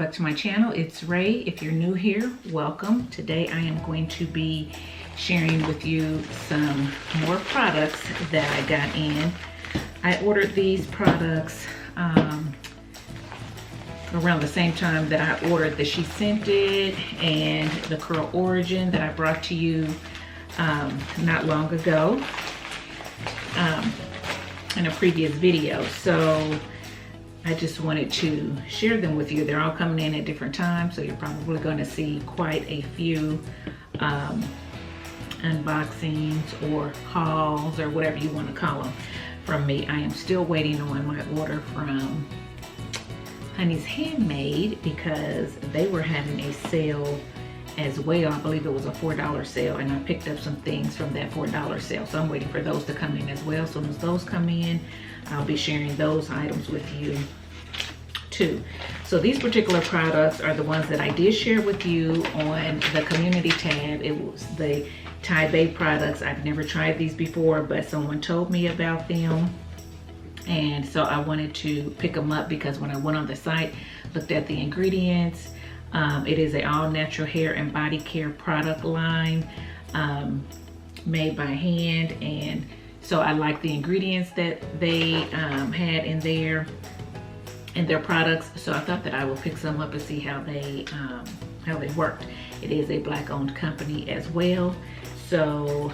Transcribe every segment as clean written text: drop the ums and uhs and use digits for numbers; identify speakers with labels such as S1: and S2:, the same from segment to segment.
S1: back to my channel. It's Ray. If you're new here, welcome. Today I am going to be sharing with you some more products that I got in. I ordered these products around the same time that I ordered the She Scented and the Curl Origin that I brought to you not long ago in a previous video. So I just wanted to share them with you. They're all coming in at different times, so you're probably going to see quite a few unboxings or hauls or whatever you want to call them from me. I am still waiting on my order from Honey's Handmade because they were having a sale as well. I believe it was a $4 sale, and I picked up some things from that $4 sale. So I'm waiting for those to come in as well. As soon as those come in, I'll be sharing those items with you too. So these particular products are the ones that I did share with you on the community tab. It was the TiBa products. I've never tried these before, but someone told me about them. And so I wanted to pick them up because when I went on the site, looked at the ingredients, it is an all natural hair and body care product line made by hand. And so I like the ingredients that they had in their products. So I thought that I would pick some up and see how they worked. It is a Black owned company as well. So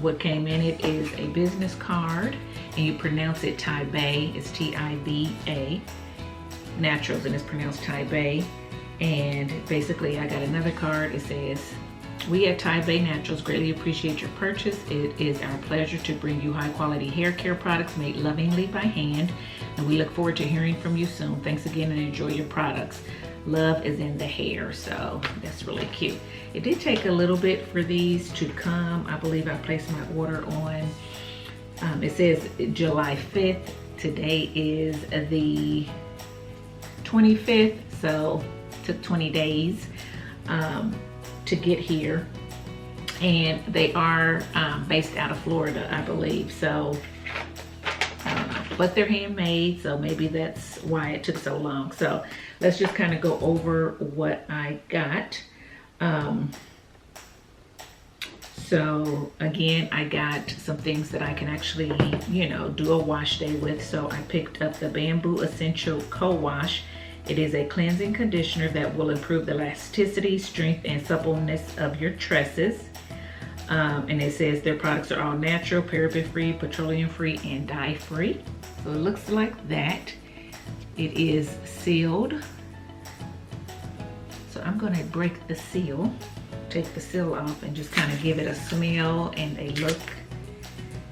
S1: what came in it is a business card, and you pronounce it TiBa. It's T-I-B-A Naturals, and it's pronounced TiBa. And basically I got another card. It says, "We at TiBa Naturals greatly appreciate your purchase. It is our pleasure to bring you high quality hair care products made lovingly by hand, and we look forward to hearing from you soon. Thanks again and enjoy your products. Love is in the hair." So that's really cute. It did take a little bit for these to come. I believe I placed my order on, it says July 5th. Today is the 25th, so it took 20 days to get here. And they are based out of Florida, I believe. So I don't know, but they're handmade, so maybe that's why it took so long. So let's just kind of go over what I got. So again, I got some things that I can actually, you know, do a wash day with. So I picked up the Bamboo Essential Co-Wash. It is a cleansing conditioner that will improve the elasticity, strength, and suppleness of your tresses. And it says their products are all natural, paraben-free, petroleum-free, and dye-free. So it looks like that. It is sealed. So I'm gonna break the seal, take the seal off, and just kind of give it a smell and a look.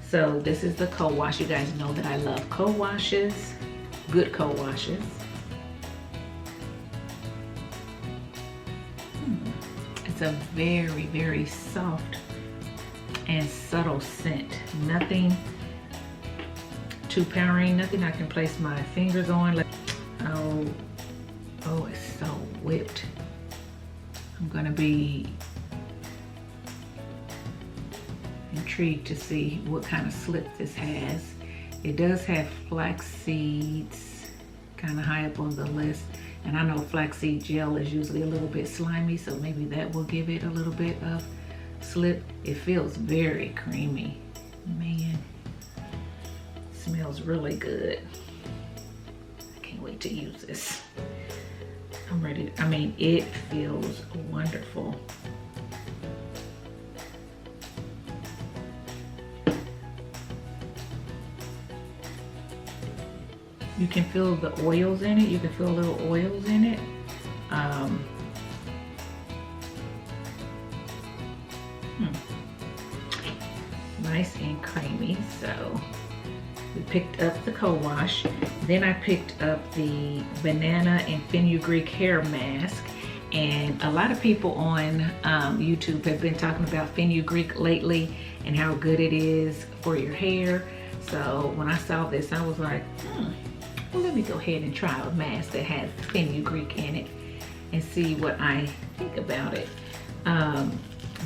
S1: So this is the co-wash. You guys know that I love co-washes, good co-washes. It's a very, very soft and subtle scent. Nothing too powering, nothing I can place my fingers on. Like, oh, it's so whipped. I'm gonna be intrigued to see what kind of slip this has. It does have flax seeds kind of high up on the list. And I know flaxseed gel is usually a little bit slimy, so maybe that will give it a little bit of slip. It feels very creamy. Man, smells really good. I can't wait to use this. I'm ready. I mean, it feels wonderful. You can feel the oils in it. You can feel little oils in it. Nice and creamy. So we picked up the co-wash. Then I picked up the banana and fenugreek hair mask. And a lot of people on YouTube have been talking about fenugreek lately and how good it is for your hair. So when I saw this, I was like, well, let me go ahead and try a mask that has fenugreek in it and see what I think about it.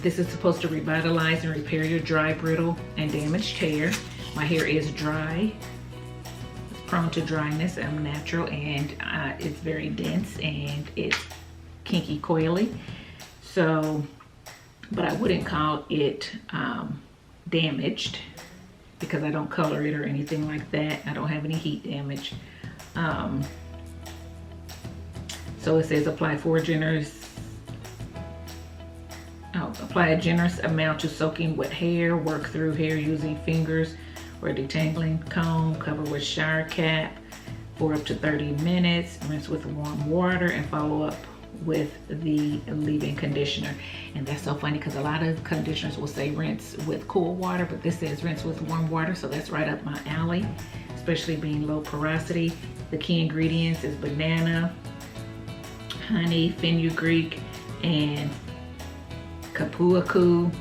S1: This is supposed to revitalize and repair your dry, brittle, and damaged hair. My hair is dry. It's prone to dryness. I'm natural, and it's very dense and it's kinky coily. So, but I wouldn't call it damaged because I don't color it or anything like that. I don't have any heat damage. So it says apply a generous amount to soaking wet hair. Work through hair using fingers or a detangling comb. Cover with shower cap for up to 30 minutes. Rinse with warm water and follow up with the leave-in conditioner. And that's so funny because a lot of conditioners will say rinse with cool water, but this says rinse with warm water, so that's right up my alley, especially being low porosity. The key ingredients is banana, honey, fenugreek, and kapuaku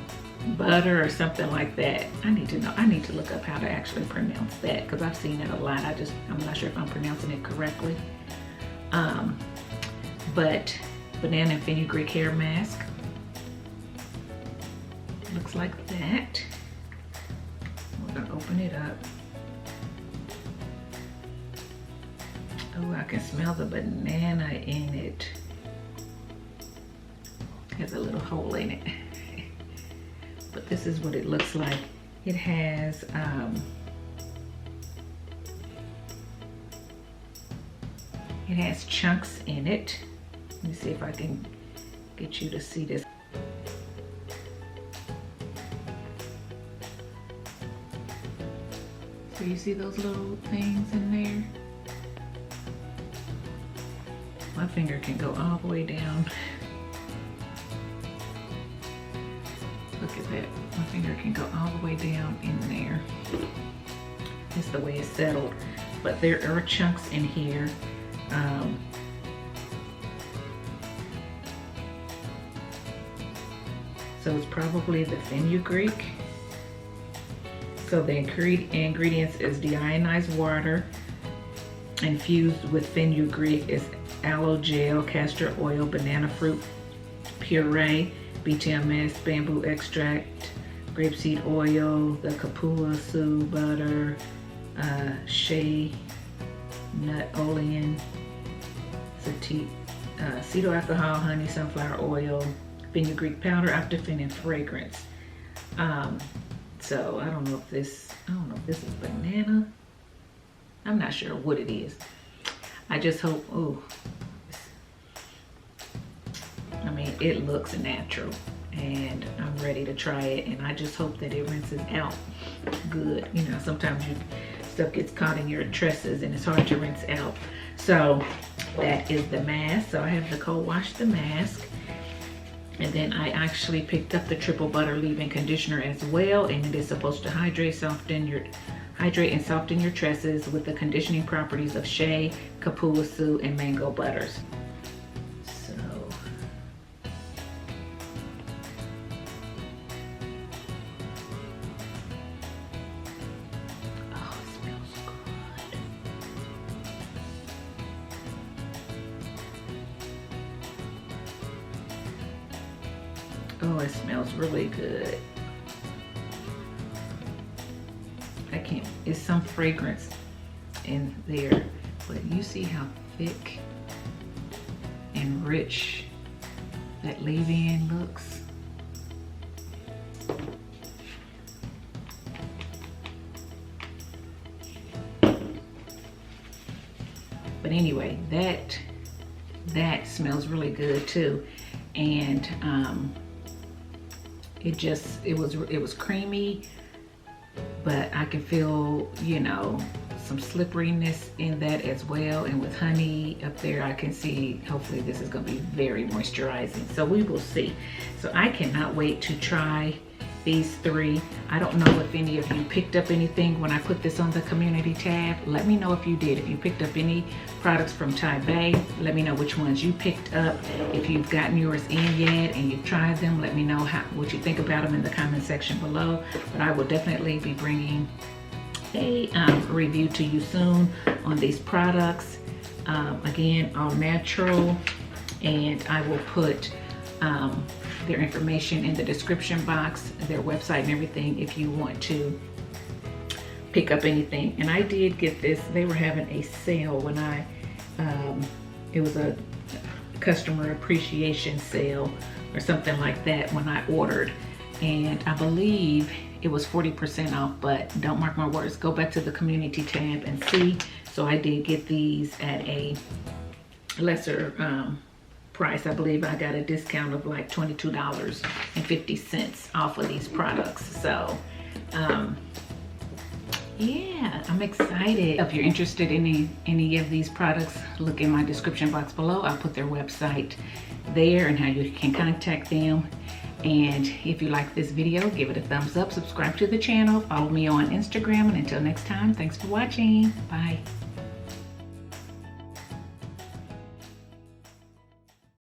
S1: butter or something like that. I need to look up how to actually pronounce that because I've seen it a lot. I'm not sure if I'm pronouncing it correctly. But banana and fenugreek hair mask. Looks like that. We're gonna open it up. Oh, I can smell the banana in it. Has a little hole in it. But this is what it looks like. It has chunks in it. Let me see if I can get you to see this. So you see those little things in there? My finger can go all the way down. Look at that. My finger can go all the way down in there. It's the way it's settled. But there are chunks in here. So it's probably the fenugreek. So the ingredients is deionized water infused with fenugreek, is aloe gel, castor oil, banana fruit puree, BTMS, bamboo extract, grapeseed oil, the kapuasu butter, shea nut olein, acetyl alcohol, honey, sunflower oil, fenugreek powder, octafin, and fragrance. So I don't know if this is banana. I'm not sure what it is. I just hope, I mean, it looks natural and I'm ready to try it, and I just hope that it rinses out good. You know, sometimes stuff gets caught in your tresses and it's hard to rinse out. So that is the mask. So I have Nicole wash the mask. And then I actually picked up the triple butter leave-in conditioner as well, and it is supposed to hydrate and soften your tresses with the conditioning properties of shea, kapuasu, and mango butters. So oh, it smells good. Oh, it smells really good. It's some fragrance in there, but you see how thick and rich that leave-in looks. But anyway, that smells really good too, and it was creamy, but I can feel, you know, some slipperiness in that as well. And with honey up there, I can see, hopefully this is gonna be very moisturizing. So we will see. So I cannot wait to try these three. I don't know if any of you picked up anything when I put this on the community tab. Let me know if you did. If you picked up any products from TiBa, let me know which ones you picked up. If you've gotten yours in yet and you've tried them, let me know what you think about them in the comment section below. But I will definitely be bringing a review to you soon on these products. Again, all natural, and I will put their information in the description box, their website and everything, if you want to pick up anything. And I did get this. They were having a sale when I, it was a customer appreciation sale or something like that when I ordered. And I believe it was 40% off, but don't mark my words. Go back to the community tab and see. So I did get these at a lesser price. I believe I got a discount of like $22.50 off of these products. So yeah, I'm excited. If you're interested in any of these products, look in my description box below. I'll put their website there and how you can contact them. And if you like this video, give it a thumbs up, subscribe to the channel, follow me on Instagram, and until next time, thanks for watching. Bye.